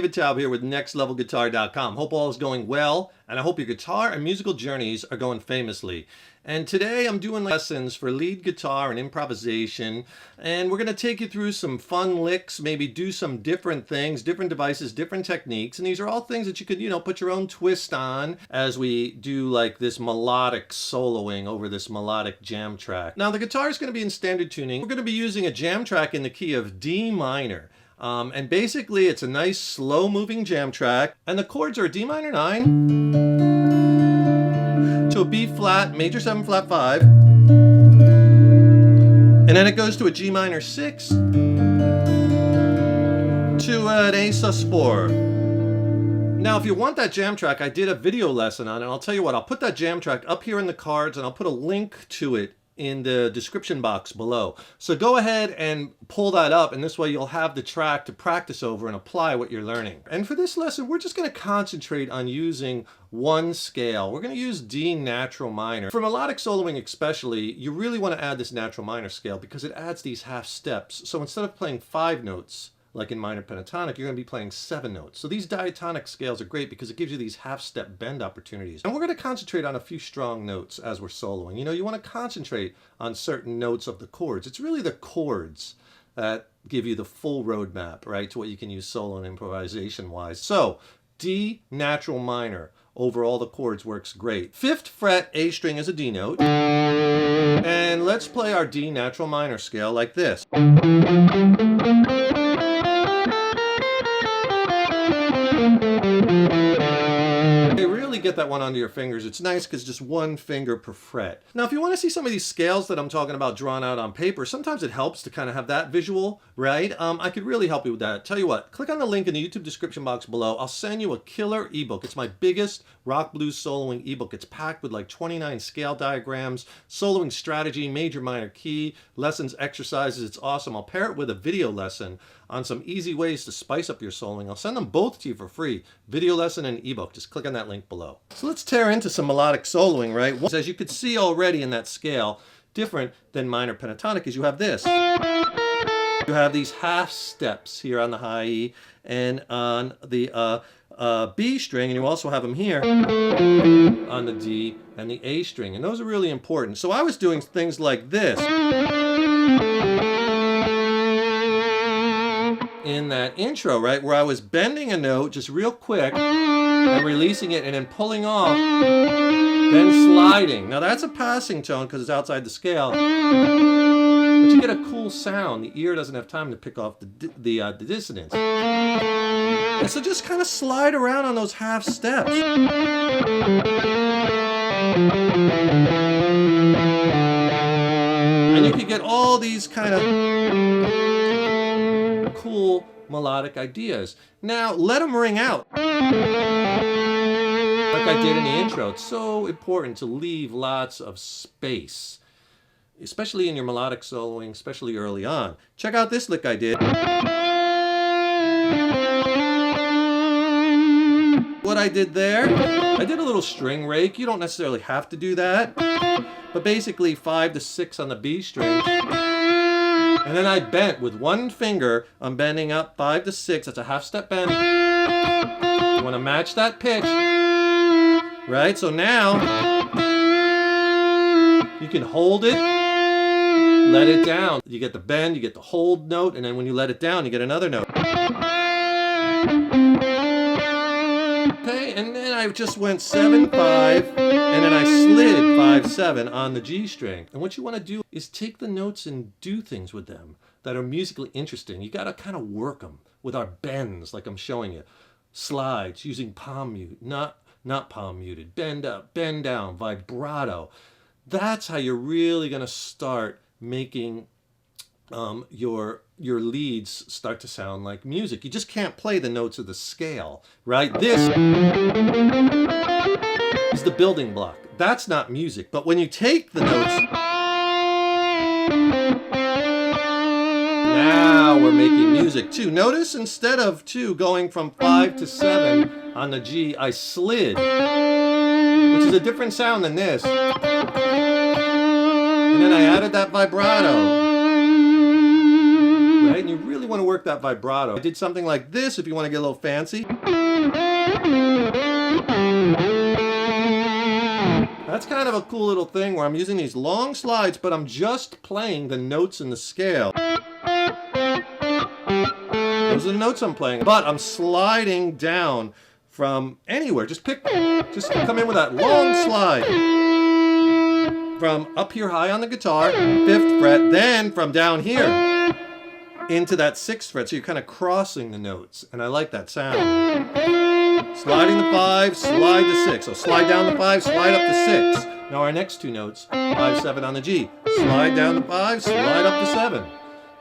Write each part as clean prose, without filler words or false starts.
David Taub here with NextLevelGuitar.com. Hope all is going well, and I hope your guitar and musical journeys are going famously. And today I'm doing lessons for lead guitar and improvisation, and we're going to take you through some fun licks, maybe do some different things, different devices, different techniques, and these are all things that you could, put your own twist on as we do like this melodic soloing over this melodic jam track. Now the guitar is going to be in standard tuning. We're going to be using a jam track in the key of D minor. And basically it's a nice slow moving jam track, and the chords are a D minor 9 to a B flat, major 7 flat 5, and then it goes to a G minor 6 to an A sus4. Now if you want that jam track, I did a video lesson on it. I'll tell you what, I'll put that jam track up here in the cards, and I'll put a link to it in the description box below. So go ahead and pull that up, and this way you'll have the track to practice over and apply what you're learning. And for this lesson, we're just going to concentrate on using one scale. We're going to use D natural minor. For melodic soloing especially, you really want to add this natural minor scale because it adds these half steps. So instead of playing 5 notes, like in minor pentatonic, you're going to be playing 7 notes. So these diatonic scales are great because it gives you these half-step bend opportunities. And we're going to concentrate on a few strong notes as we're soloing. You want to concentrate on certain notes of the chords. It's really the chords that give you the full roadmap, right, to what you can use solo and improvisation-wise. So, D natural minor over all the chords works great. 5th fret A string is a D note. And let's play our D natural minor scale like this. Get that one onto your fingers. It's nice because just one finger per fret. Now if you want to see some of these scales that I'm talking about drawn out on paper, sometimes it helps to kind of have that visual, right? I could really help you with that. Tell you what, click on the link in the YouTube description box below. I'll send you a killer ebook. It's my biggest rock blues soloing ebook. It's packed with like 29 scale diagrams, soloing strategy, major minor key, lessons, exercises. It's awesome. I'll pair it with a video lesson on some easy ways to spice up your soloing. I'll send them both to you for free. Video lesson and ebook. Just click on that link below. So let's tear into some melodic soloing, right? As you could see already in that scale, different than minor pentatonic is you have this. You have these half steps here on the high E and on the B string, and you also have them here on the D and the A string, and those are really important. So I was doing things like this in that intro, right, where I was bending a note just real quick and releasing it and then pulling off, then sliding. Now that's a passing tone because it's outside the scale, but you get a cool sound. The ear doesn't have time to pick off the dissonance. And so just kind of slide around on those half steps. And you can get all these kind of cool melodic ideas. Now let them ring out. Like I did in the intro. It's so important to leave lots of space, especially in your melodic soloing, especially early on. Check out this lick I did. What I did there, I did a little string rake. You don't necessarily have to do that, but basically 5 to 6 on the B string. And then I bent with one finger. I'm bending up 5 to 6. That's a half step bend. You want to match that pitch, right? So now you can hold it, let it down. You get the bend, you get the hold note, and then when you let it down, you get another note. Okay, and then I just went 7, 5, and then I slid 5, 7 on the G string. And what you want to do is take the notes and do things with them that are musically interesting. You got to kind of work them with our bends, like I'm showing you. Slides, using palm mute, not palm muted. Bend up, bend down, vibrato. That's how you're really going to start making your leads start to sound like music. You just can't play the notes of the scale, right? This is the building block. That's not music. But when you take the notes, now we're making music too. Notice instead of 2 going from 5 to 7 on the G, I slid, which is a different sound than this. And then I added that vibrato. Right? And you really want to work that vibrato. I did something like this if you want to get a little fancy. That's kind of a cool little thing where I'm using these long slides, but I'm just playing the notes in the scale. Those are the notes I'm playing, but I'm sliding down from anywhere. Just come in with that long slide. From up here high on the guitar, 5th fret, then from down here into that 6th fret. So you're kind of crossing the notes, and I like that sound. Sliding the 5, slide the 6. So slide down the 5, slide up the 6. Now our next two notes, 5, 7 on the G. Slide down the 5, slide up the 7.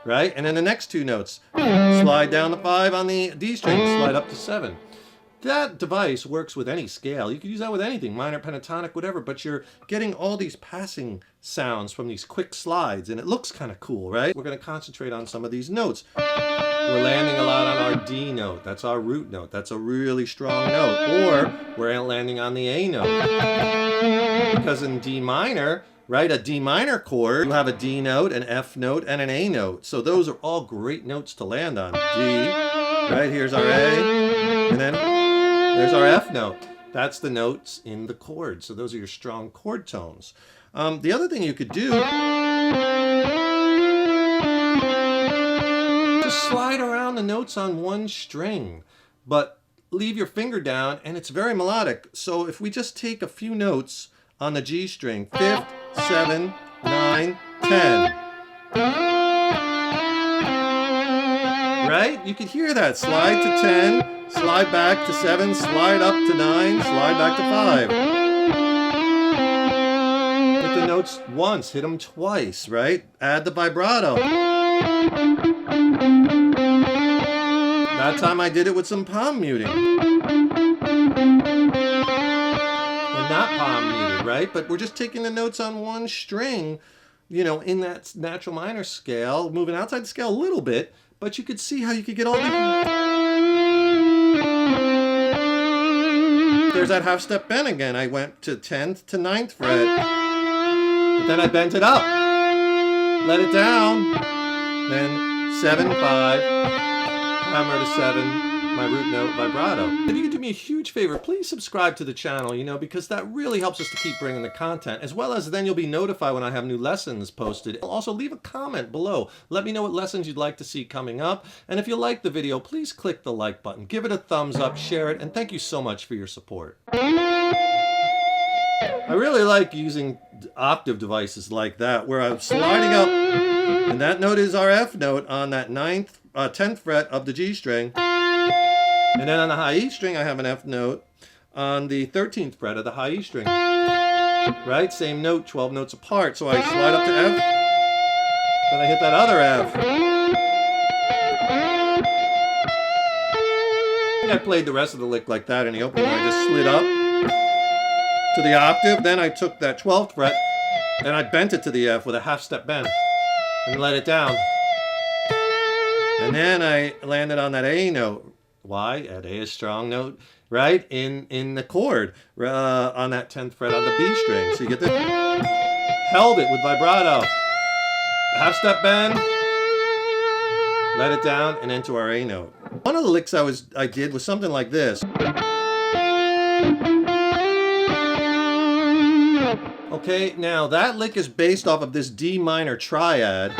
Right? And then the next two notes, slide down the 5 on the D string, slide up to 7. That device works with any scale. You could use that with anything, minor, pentatonic, whatever, but you're getting all these passing sounds from these quick slides, and it looks kind of cool, right? We're going to concentrate on some of these notes. We're landing a lot on our D note. That's our root note. That's a really strong note. Or we're landing on the A note. Because in D minor, right, a D minor chord, you have a D note, an F note, and an A note. So those are all great notes to land on. D, right, here's our A, and then there's our F note. That's the notes in the chord. So those are your strong chord tones. The other thing you could do, just slide around the notes on one string, but leave your finger down, and it's very melodic. So if we just take a few notes on the G string, 5th, 7, 9, 10. Right? You could hear that. Slide to 10, slide back to 7, slide up to 9, slide back to 5. Hit the notes once, hit them twice, right? Add the vibrato. That time I did it with some palm muting. And not palm muted, right? But we're just taking the notes on one string, you know, in that natural minor scale, moving outside the scale a little bit, but you could see how you could get all the... There's that half step bend again. I went to 10th to 9th fret, but then I bent it up, let it down, then 7, 5, hammer to 7, my root note vibrato. If you could do me a huge favor, please subscribe to the channel, you know, because that really helps us to keep bringing the content, as well as then you'll be notified when I have new lessons posted. Also, leave a comment below. Let me know what lessons you'd like to see coming up. And if you like the video, please click the like button, give it a thumbs up, share it, and thank you so much for your support. I really like using octave devices like that, where I'm sliding up, and that note is our F note on that 10th fret of the G string. And then on the high E string, I have an F note on the 13th fret of the high E string. Right? Same note, 12 notes apart. So I slide up to F, then I hit that other F. I played the rest of the lick like that in the opening. I just slid up to the octave. Then I took that 12th fret and I bent it to the F with a half step bend and let it down. And then I landed on that A note. Why? That A is a strong note, right? In the chord on that 10th fret on the B string. So you get the... Held it with vibrato. Half step bend. Let it down and into our A note. One of the licks I did was something like this. Okay, now that lick is based off of this D minor triad.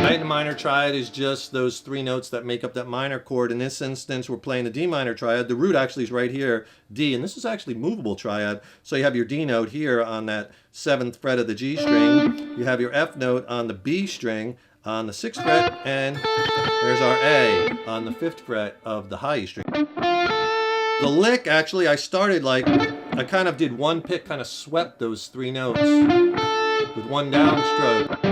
Right, the minor triad is just those three notes that make up that minor chord. In this instance, we're playing the D minor triad. The root actually is right here, D, and this is actually movable triad. So you have your D note here on that 7th fret of the G string. You have your F note on the B string on the 6th fret, and there's our A on the 5th fret of the high E string. The lick, actually, I started like, I kind of did one pick, kind of swept those three notes with one downstroke.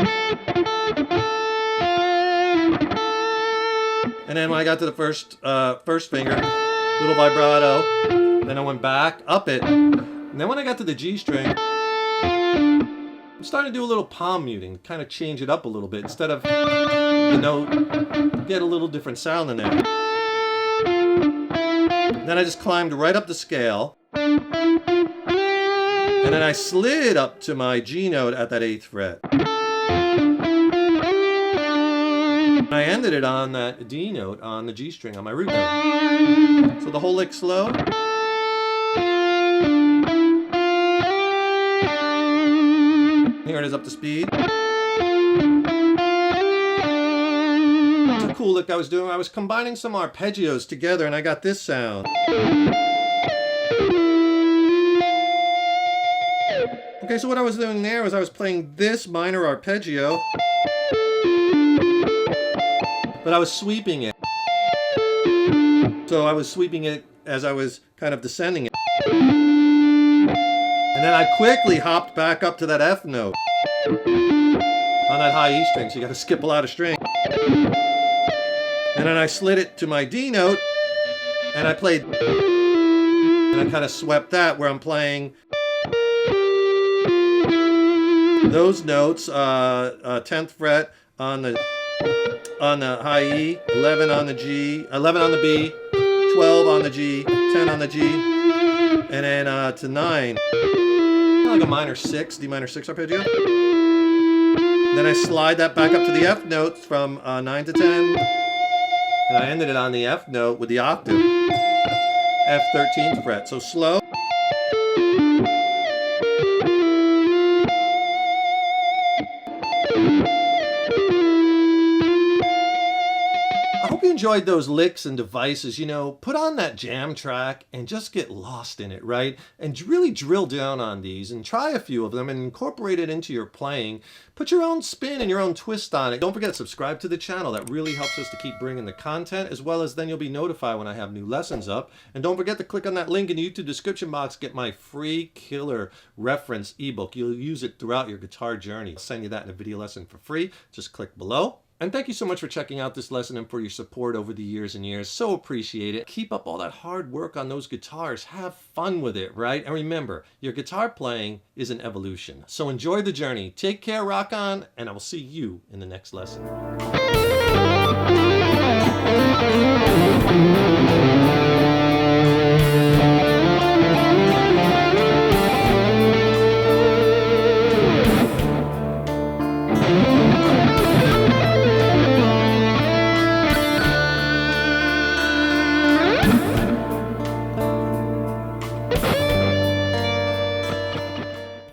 And then when I got to the first finger, little vibrato, then I went back, up it, and then when I got to the G string, I'm starting to do a little palm muting, kind of change it up a little bit, instead of the note, get a little different sound in there. Then I just climbed right up the scale, and then I slid up to my G note at that 8th fret. I ended it on that D note on the G string on my root note. So the whole lick slow. Here it is up to speed. It's a cool lick I was doing. I was combining some arpeggios together and I got this sound. Okay, so what I was doing there was I was playing this minor arpeggio, but I was sweeping it. So I was sweeping it as I was kind of descending it. And then I quickly hopped back up to that F note on that high E string, so you got to skip a lot of string. And then I slid it to my D note, and I played, and I kind of swept that where I'm playing those notes, 10th fret on the high E, 11 on the G, 11 on the B, 12 on the G, 10 on the G, and then to 9, like a minor 6, D minor 6 arpeggio. Then I slide that back up to the F notes from 9 to 10, and I ended it on the F note with the octave, F 13th fret, so slow. I hope you enjoyed those licks and devices. You know, put on that jam track and just get lost in it, right? And really drill down on these and try a few of them and incorporate it into your playing. Put your own spin and your own twist on it. Don't forget to subscribe to the channel. That really helps us to keep bringing the content, as well as then you'll be notified when I have new lessons up. And don't forget to click on that link in the YouTube description box. Get my free killer reference ebook. You'll use it throughout your guitar journey. I'll send you that in a video lesson for free. Just click below. And thank you so much for checking out this lesson and for your support over the years and years. So appreciate it. Keep up all that hard work on those guitars. Have fun with it, right? And remember, your guitar playing is an evolution. So enjoy the journey. Take care, rock on, and I will see you in the next lesson.